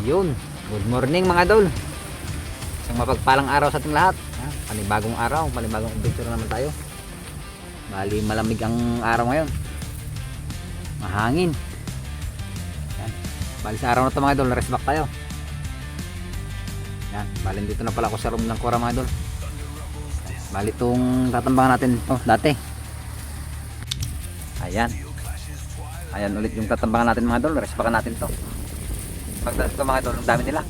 Yun, good morning mga idol. Isang mapagpalang araw sa ating lahat. Panibagong araw, panibagong adventure naman tayo. Bali malamig ang araw ngayon. Mahangin. Yan. Bali sa araw na ito mga idol, rest back tayo. Yan, bali dito na pala ako sa room ng Cora mga idol. Bali itong tatambangan natin dati. Ayan. Ayan ulit yung tatambangan natin mga idol, rest back natin to. Pagdating ito mga idol, ang dami nila.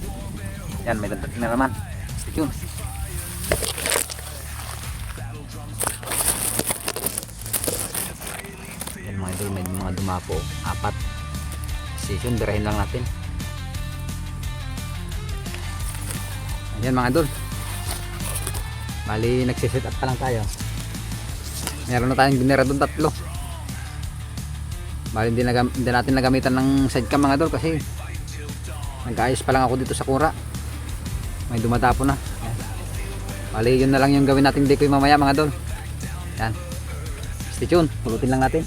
Yan, may dadating na naman. Stay tuned. Yan mga idol, may mga dumapo. 4. Session, birahin lang natin. Ayan mga idol. Bali, nagsiset up pa lang tayo. Meron na tayong binera doon 3. Bali, hindi natin nagamitan ng sidecam mga idol kasi nag-ayos pa lang ako dito sa Cora. May dumadapo na. Ayan. Bali yun na lang yung gawin natin decoy mamaya mga idol. Yan. Stay tuned. Pulutin lang natin.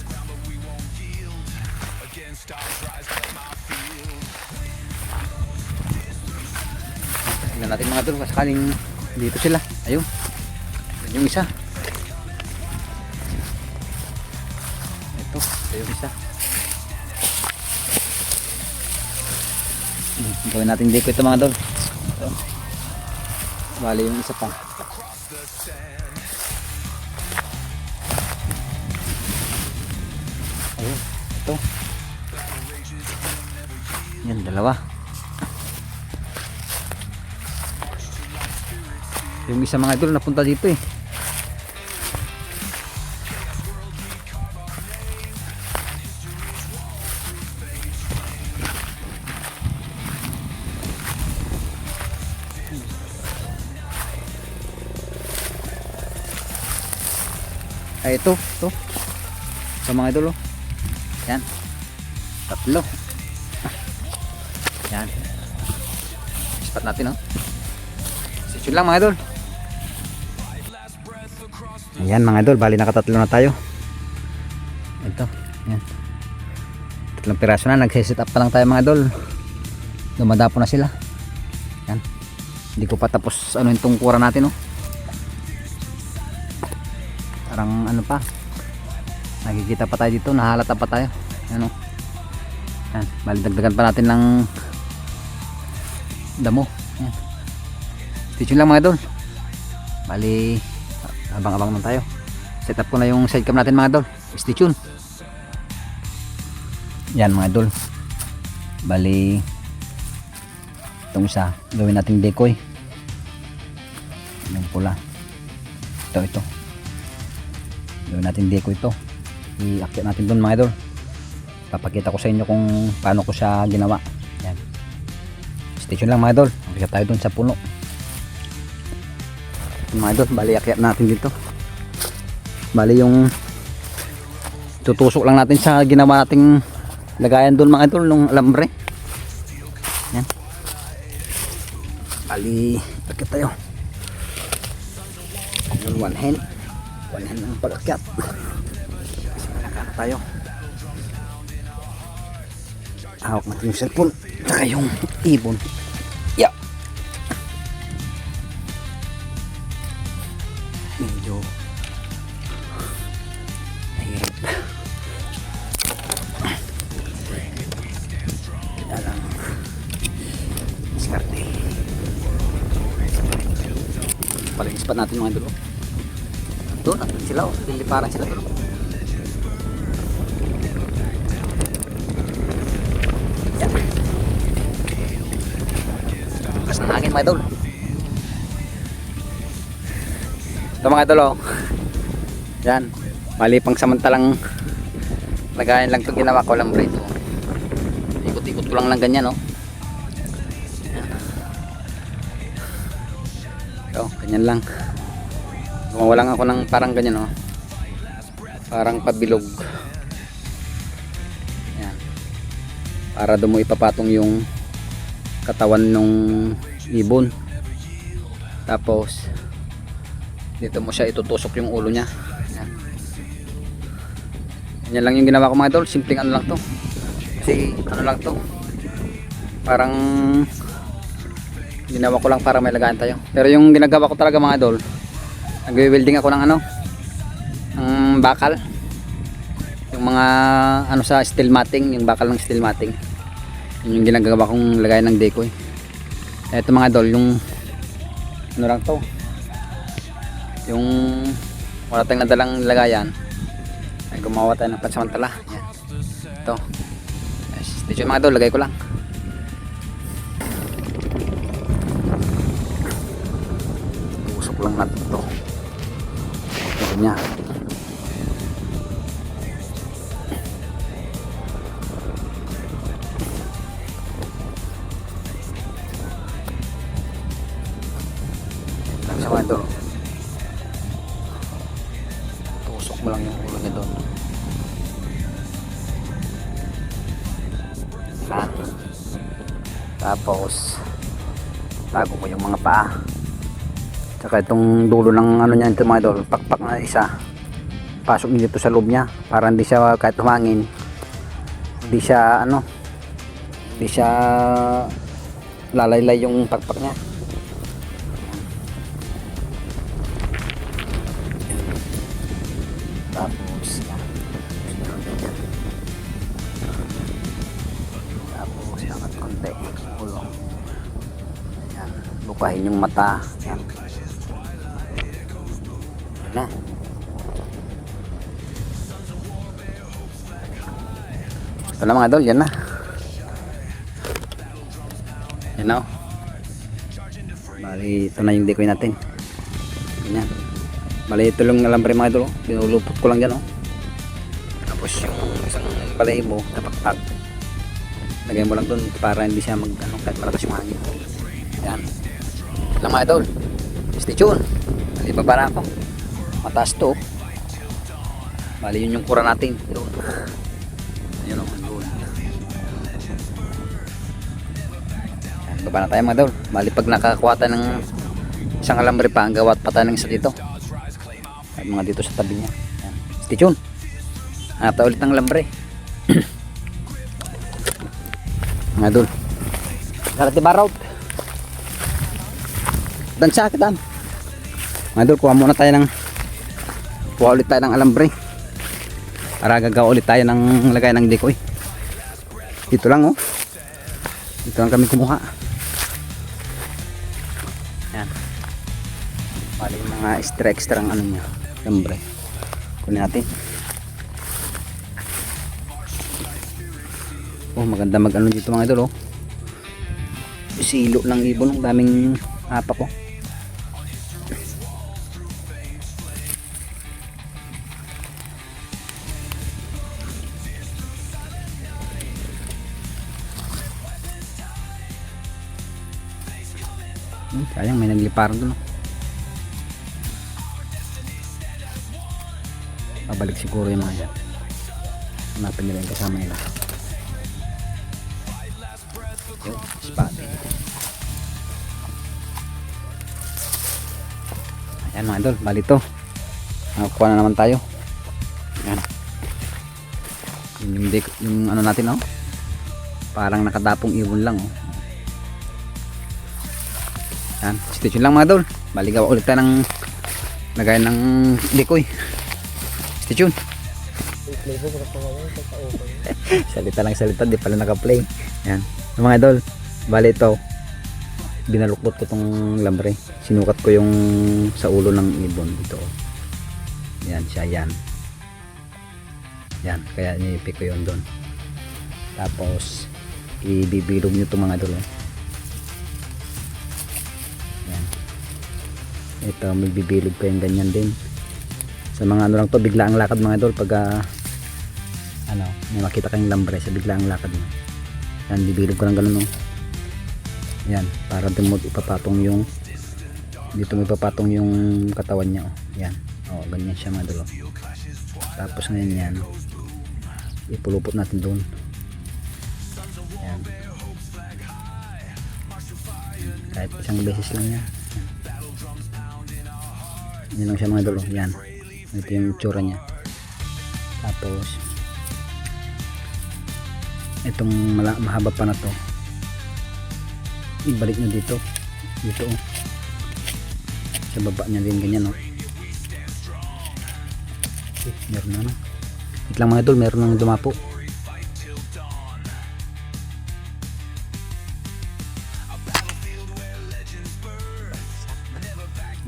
Tingnan natin mga idol sakaling dito sila. Ayun. Yun yung isa. Ito yung isa. Gawin natin dito ito mga idol. Ito. Bali yung isa pa. Ayun. Ito. Yan, 2. Yung isa mga idol napunta dito eh. Ay ito sa mga idol. Yan. 3. Yan. Ispat natin session lang mga idol. Ayan mga idol, bali nakatatlo na tayo. Ito, yan. 3 piraso na, nagsiset up pa lang tayo mga idol. Dumadapo na sila. Yan. Hindi ko pa tapos itong Cora natin Parang pa. Nakikita pa tayo dito, nahalata pa tayo. Yan Yan, bali dagdagan pa natin ng damo. Yan. Stitching lang mga idol. Bali abang-abang lang tayo. Set up ko na yung sidecam natin mga idol. Stay tuned. Yan mga idol. Bali itong isa gawin nating decoy. Yung pula. Ito. Gawin natin decoy ito. Iakyat natin doon mga idol. Papakita ko sa inyo kung paano ko siya ginawa. Yan. Stay tuned lang mga idol. Umpisa tayo doon sa puno. Mga idol, bali akyat natin dito. Bali yung tutusok lang natin sa ginawa nating lagayan doon mga idol ng alambre. Yan. Bali akyat tayo. One hand ng pag-akyat. Malaka tayo. Hawak natin yung cellphone saka yung ibon. Yeah. Medyo mahirap. Kaya lang diskarte. Paling spot natin mga dulo. Doon natin sila liliparan sila doon. Yan. Bukas na hangin mga idol. Ito mga idol Yan. Mali pang samantalang lagayan lang itong ginawa ko lang ito. Ikot-ikot ko lang ganyan Yan. Ganyan lang. Gumawa lang ako ng parang ganyan parang pabilog. Yan. Para doon mo ipapatong yung katawan ng ibon. Tapos dito mo siya itutusok yung ulo niya. Yan. Yan lang yung ginawa ko mga idol. Simpleng ano lang to. Kasi ano lang to. Parang ginawa ko lang para may lagaan tayo. Pero yung ginagawa ko talaga mga idol, nagwe-welding ako ng ano, ng bakal. Yung mga ano sa steel matting, yung bakal ng steel matting. Yun yung ginagawa kong lagay ng decoy. Ito mga idol, yung ano lang to, yung wala tayong nadalang lagayan, ay gumawa tayo ng pansamantala. Yan. Ito. Dito mga idol, lagay ko lang. Tusok lang natin ito. Ito niya. Sa mga idol, tusok mo lang yung ulo niya doon. Yan. Tapos tago mo yung mga paa, tsaka itong dulo ng ano niya, ito mga idol, pakpak na isa, pasok niyo dito sa loob niya para hindi siya kahit humangin, hindi siya ano, hindi siya lalaylay yung pakpak niya. Tapos angat konti ulo. Yan, bukahin yung mata. Yan. Na. Ito na mga idol, yan na. Yan na. Bali, ito na yung decoy natin. Yan. Bali, ito lang alambre mga idol. Pinulupot ko lang dyan. Tapos yung isang balahibo, napakpag. Lagay mo lang doon para hindi siya kahit malakas yung hangin. Yan. Lang mga idol. Stay tuned. Bali, baba na ako. Mataas to. Bali, yun yung kura natin. Doon. Ayun o. Doon. Yan, baba na tayo mga idol. Bali, pag nakakuha tayo ng isang alambre pa, ang gawat pa tayo ng isa dito. At mga dito sa tabi niya. Yan. Stay tuned. Hanap tayo ulit ng alambre. Mga idol, karate barout dan sakit dan mga idol, kuha ulit tayo ng alambre para gagawa ulit tayo ng lagay ng decoy. Dito lang dito lang kami kumuha. Yan, bali mga extra ang ano niya, alambre. Kunin natin. Maganda mag-ano dito mga idol. Silo ng ibon, ang daming hapa ko. Sayang, may nagliparan doon. Babalik siguro yung mga yan. Hanapin nila yung kasama nila. Yung spotting. Ayan mga idol, bali to. Nakakuha na naman tayo. Ayan. Yung ano natin parang nakatapong ibon lang Ayan, stitch lang mga idol. Bali gawa ulit tayo ng lagay ng decoy. Stitch yun. Salita lang salita, di pala naka-play. Ayan. Mga idol, bali ito, binaluktot ko tong lambre, sinukat ko yung sa ulo ng ibon dito. Yan siya, yan, kaya niipik ko yun doon. Tapos ibibilog nyo itong mga idol. Yan, ito magbibilog pa yung ganyan din. Sa mga ano lang to, bigla ang lakad mga idol. Pag may makita kayong lambre, sa bigla ang lakad mo. Yan, bibilog ko ng ganun yan, para dun mo ipapatong yung dito mo ipapatong yung katawan niya yan, ganyan siya mga idol. Tapos ngayon yan, ipulupot natin doon. Yan, kahit isang beses lang yan. Yan lang siya mga idol. Yan, ito yung tsura niya. Tapos itong mahaba pa na to, ibalik nyo dito. Dito oh. Sa baba niya din ganyan oh. Meron na na. Wait lang mga idol, meron nang dumapo.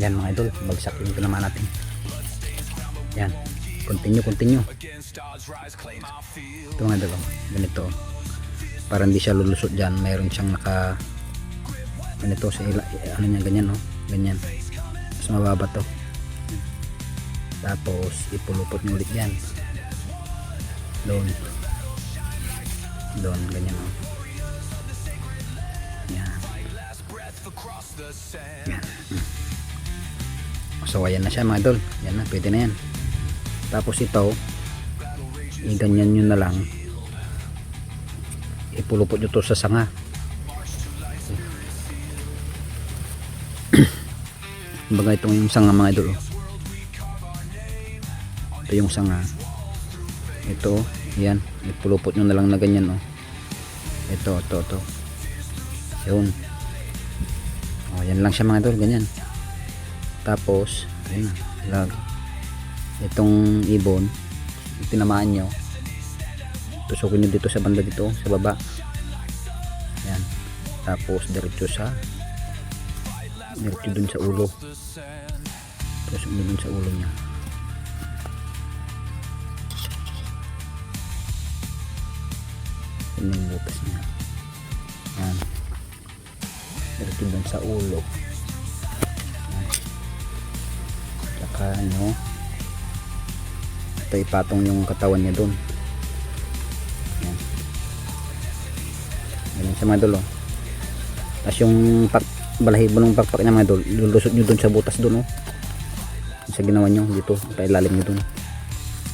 Yan mga idol, bagsak yung tinamaan natin. Yan, continue. Ito mga idol, ganito. Para hindi siya lulusot dyan, mayroon siyang naka ganito sa ano niya, ganyan oh. Ganyan. Mas mababa to. Tapos ipulupot nyo ulit yan. Doon, ganyan oh. Yan. Yan. So ayan na siya mga idol. Yan na, pwede na yan. Tapos ito, i-ganyan nyo na lang. Ipulupot nyo to sa sanga. Baga itong yung sanga mga idol. Ito yung sanga. Ito, yan. Ipulupot nyo na lang na ganyan oh. Ito. Yun. Oh, yan lang siya mga idol, ganyan. Tapos, ayun na, lag. Itong ibon, tinamaan nyo, tusukin nyo dito sa banda dito, sa baba. Yan. Tapos, diretso dun sa ulo. Tusok nyo dun sa ulo nya. Yan yung butas nya. Yan. Diretso dun sa ulo. Ano, ito ipatong yung katawan niya doon. Yan. Ganyan siya mga idol oh. Tapos yung balahibo ng pakpak niya mga idol, lulusot nyo doon sa butas doon oh. Sa ginawa nyo dito, pailalim nyo doon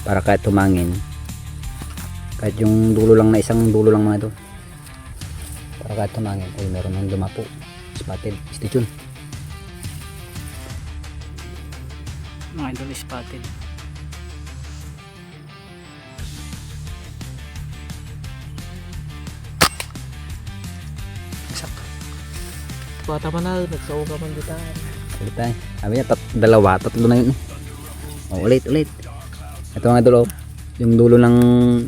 para kahit tumangin, kahit yung dulo lang na isang dulo lang mga idol, para kahit tumangin, ay meron nang dumapo, spotted. Stay tuned mga idol, spotted. Sak. Bata man na, nagsaw ka man dito. Ulit tayo. Sabi niya, tatlo na yun. O, ulit. Ito mga idol, yung dulo ng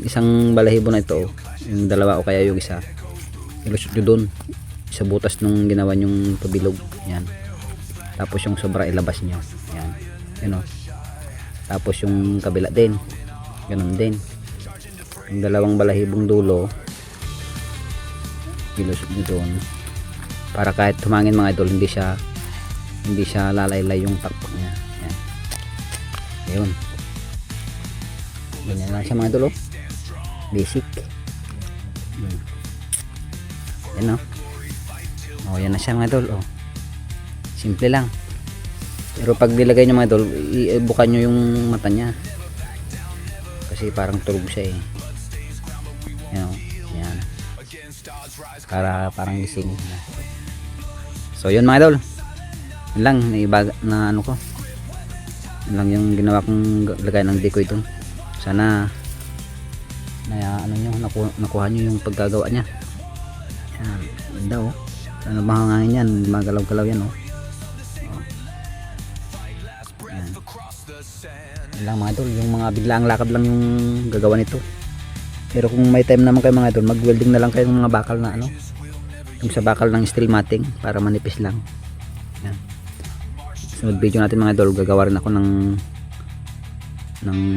isang balahibo na ito, yung dalawa o kaya yung isa, ilusot nyo dun sa butas nung ginawa nyong pabilog. Yan. Tapos yung sobra ilabas nyo. Yan. Yan o. Tapos yung kabila din, ganun din. Yung dalawang balahibong dulo, ilusot nyo doon para kahit tumangin mga idol, hindi siya lalaylay yung pakpak niya. Yan. Ayun. Ganyan lang siya mga idol oh. Basic. Yan oh. Yan na siya mga idol oh. Simple lang. Pero pag nilagay nyo mga idol, ibukan nyo yung mata nya kasi parang tulog siya eh. Yan o. Yan. Parang gising. So yun mga idol, yun lang na ano ko, yun lang yung ginawa kong lagay ng decoy dun. Sana ano nyo, nakuha nyo yung paggagawa nya. Yan. Ganda o. Sana mahangangin yan, magalaw-galaw yan o. Lang mga idol, yung mga biglaang lakad lang yung gagawa nito. Pero kung may time naman kayo mga idol, mag-welding na lang kayo ng mga bakal na ano, yung sa bakal ng steel matting para manipis lang. Yan. Sunod video natin mga idol, gagawa rin ako ng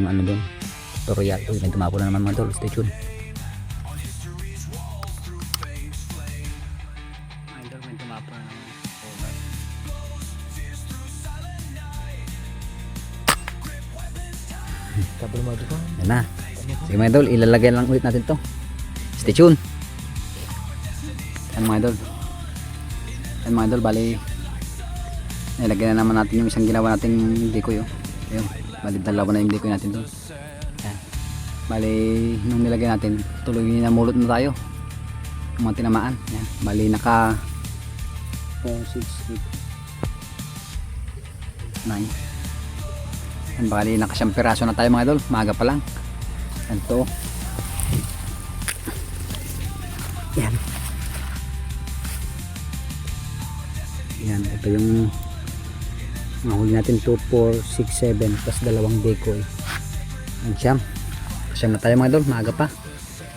ano doon, tutorial. Uy, may dumapo na naman mga idol, stay tuned. Idol, may dumapo na naman. Kabel mo dito. Yan na. Sige mga idol, ilalagay lang ulit natin to. Stay tuned. Yan mga idol. Yan mga idol, bali nilagay na naman natin yung isang ginawa nating decoy oh. Ayun, bali dalawa na yung decoy natin doon. Yan. Bali nung nilagay natin, tuloy na mulot na tayo. Yung mga tinamaan. Yan. Bali naka 4, 6, 8, 9. Yan, bali nakasyang piraso na tayo mga idol, maaga pa lang. Yan to. Yan. Yan, ito yung nahuli natin 2, 4, 6, 7 plus dalawang decoy. Yan siyam. Siyam na tayo mga idol, maaga pa.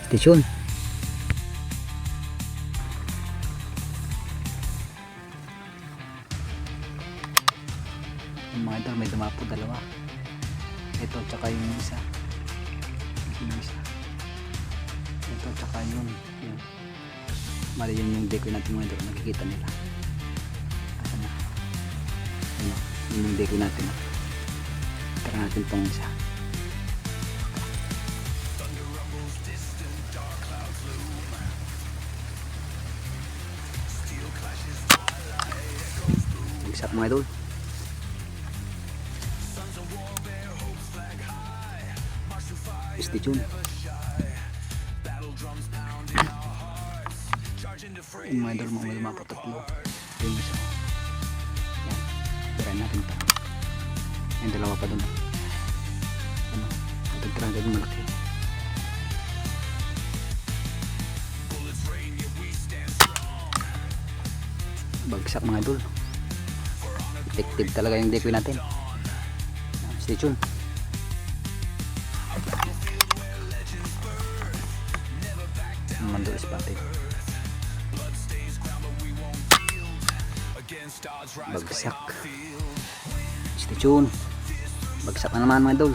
Station. Yung mga idol, may dumapo dalawa. Ito tsaka yung isa. Yung isa. Ito tsaka yun. Yun. Mali yun yung decoy natin mga idol, nakikita nila. Asan na? Ano? Yun yung decoy natin. Tara natin tong isa. Bagsak mga idol. Stay tuned. Yung mga idol, mga mapatatlo. Yung isa. Yan. Tirahin natin ito. Yung dalawa pa dun. Ano? Natagtirahan ka yung malaki. Bagsak mga idol. Effective talaga yung decoy natin. Stay tuned. Mandol spotted. Bagsak. Stay tuned. Bagsak na naman mga idol.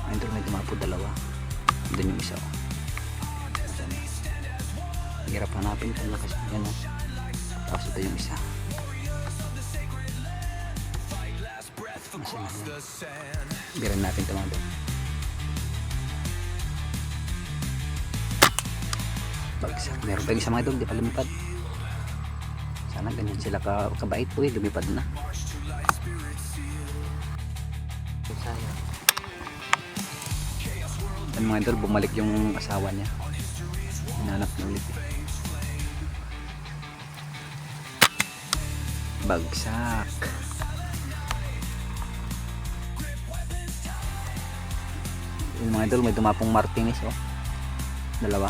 Idol, may dumapo dalawa. Doon yung isa. Hirap hanapin kung lakas. Yan o. Tapos ito yung isa. Biran natin ito mga idol. Bagsak. Meron pa yung isa mga idol, di pa lumipad. Sana ganyan sila kabait. Uy, lumipad na. Sayang. Yan mga idol, bumalik yung asawa niya. Hinanap na ulit. Bagsak. Yung mga idol, may dumapong Martinez oh. Dalawa.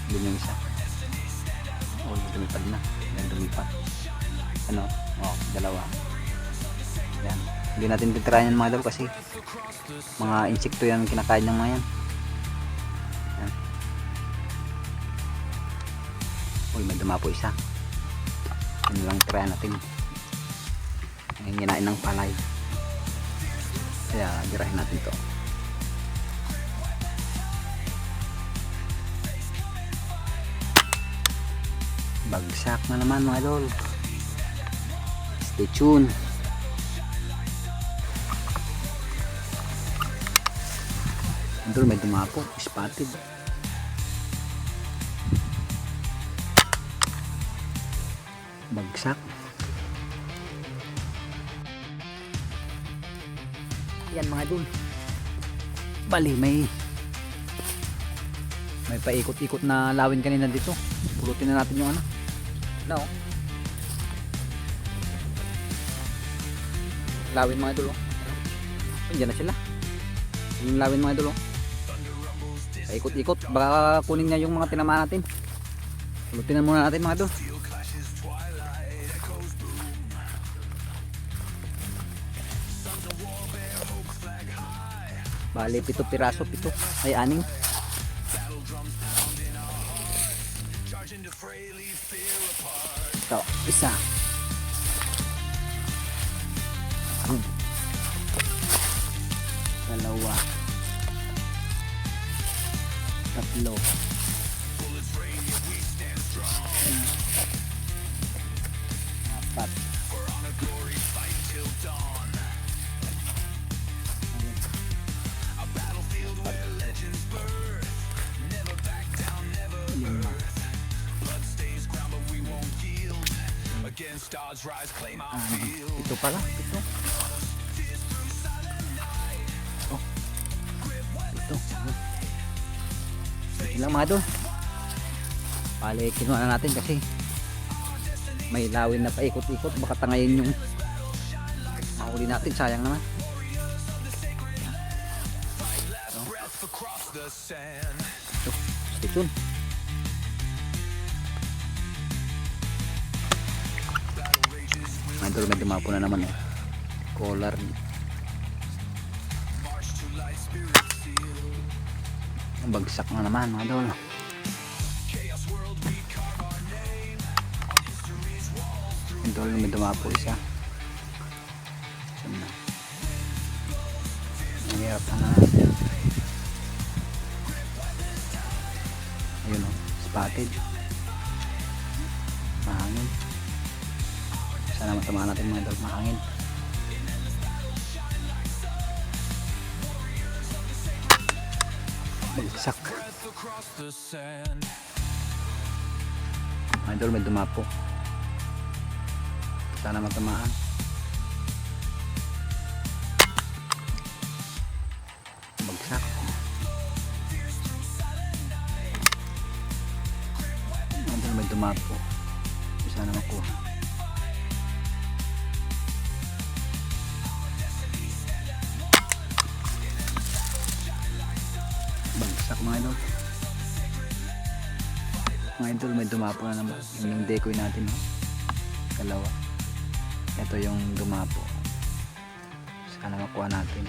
Doon yung isa. Oh, lumipad na. Yan, lumipad. Ano? Oh, dalawa. Yan. Hindi natin titirayan yan mga idol kasi mga insekto yan kinakain ng mga yan. Yan. Uy, may dumapo isa. Yan lang tirayan natin. Ang hinain ng palay. Kaya dirahin natin to. Bagsak na naman mga idol. Stay tuned. Idol, may dumapo. Spotted. Bagsak. Yan mga idol. Bali, may paikot-ikot na lawin kanina dito. Pulutin na natin yung ano. No. Lawin mga idol. Diyan na sila. Yung lawin mga idol. Paikot-ikot. Baka kunin niya yung mga tinamaan natin. Pulutin na muna natin mga idol. Bali, 7 piraso. 7. Ay, 6. Ito, isa. Dalawa. Tatlo. Apat. Lima. Ito pala, ito. Oh. Ito. Ilang mga doon. Bale, kinuha na natin kasi may lawin na paikot-ikot. Baka tangayin yung mahuli natin. Sayang naman. Ito. Ito. Stay tuned. idol, may dumapo na naman, oh. Collar. Bagsak na naman, mga idol. Idol, may dumapo isa. Saan na? Mahirap na natin. Ayun, oh, spotted. Mahangin. Sana matamaan natin, mga idol, mahangin. Bagsak. Mga idol, may dumapo. Sana matamaan. Bagsak. Mga idol, may dumapo. Sana makuha. Bagsak, mga idol. Mga idol, may dumapo na naman. Yung decoy natin, no? Dalawa. Ito yung dumapo. Sana makuha natin.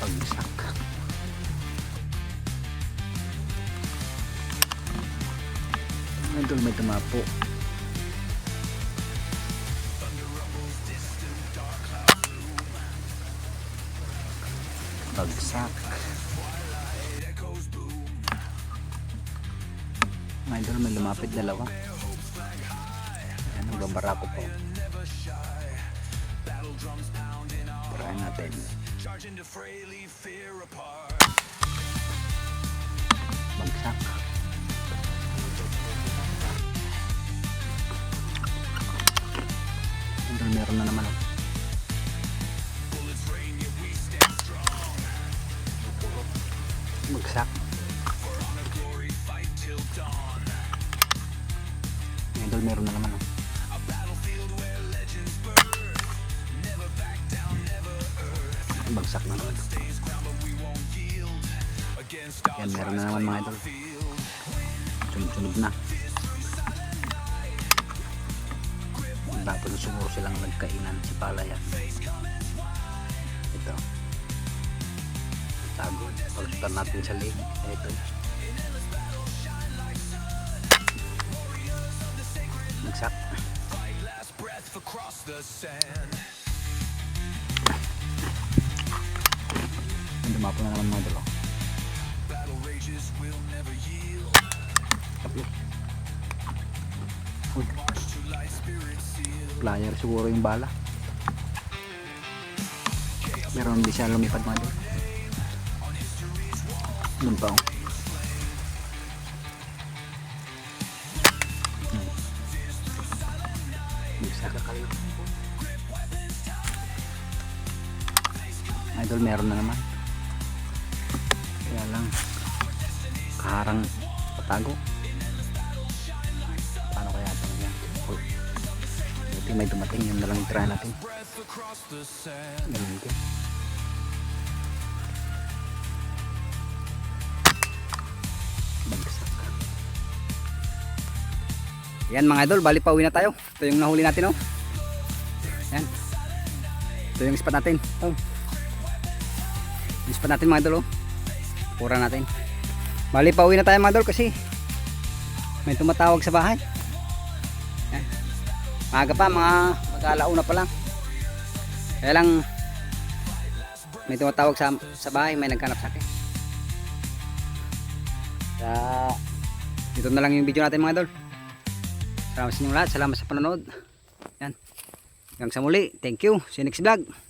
Bagsak. Mga idol, may dumapo. Bagsak. Mga idol, may lumapit dalawa. Ayan, nagbabara ko po. Try natin. Bagsak. Idol, meron na naman, oh. Bagsak. Idol, meron na naman, oh. Bagsak na naman. Yan, meron na naman, mga idol. Sunod-sunod na. Tapos siguro silang nagkainan si Palaya. Ito. Tago. Pagsutan natin sa leg. Ito. Bagsak. Dumapo na naman, mga idol. Tapos. Flyer siguro yung bala. Pero hindi siya lumipad, mga idol. Doon pa, oh. Idol, meron na naman. Kaya lang kaharang patago. Paano kaya ito yan? Buti may dumating, yun na lang try natin. Ganun din. Bagsak. Yan, mga idol, bali pauwi na tayo. Ito yung nahuli natin, oh. Yan. Ito yung spot natin, oh. Yung spot natin, mga idol, oh. Pura natin. Bali pauwi na tayo, mga idol, kasi may tumatawag sa bahay. Yan. Maaga pa, mga mag-alauna pa lang. Kaya lang may tumatawag sa bahay, may naghanap sa akin. Dito na lang yung video natin, mga idol. Salamat sa inyong lahat. Salamat sa panonood. Yan. Hanggang sa muli. Thank you. See you next vlog.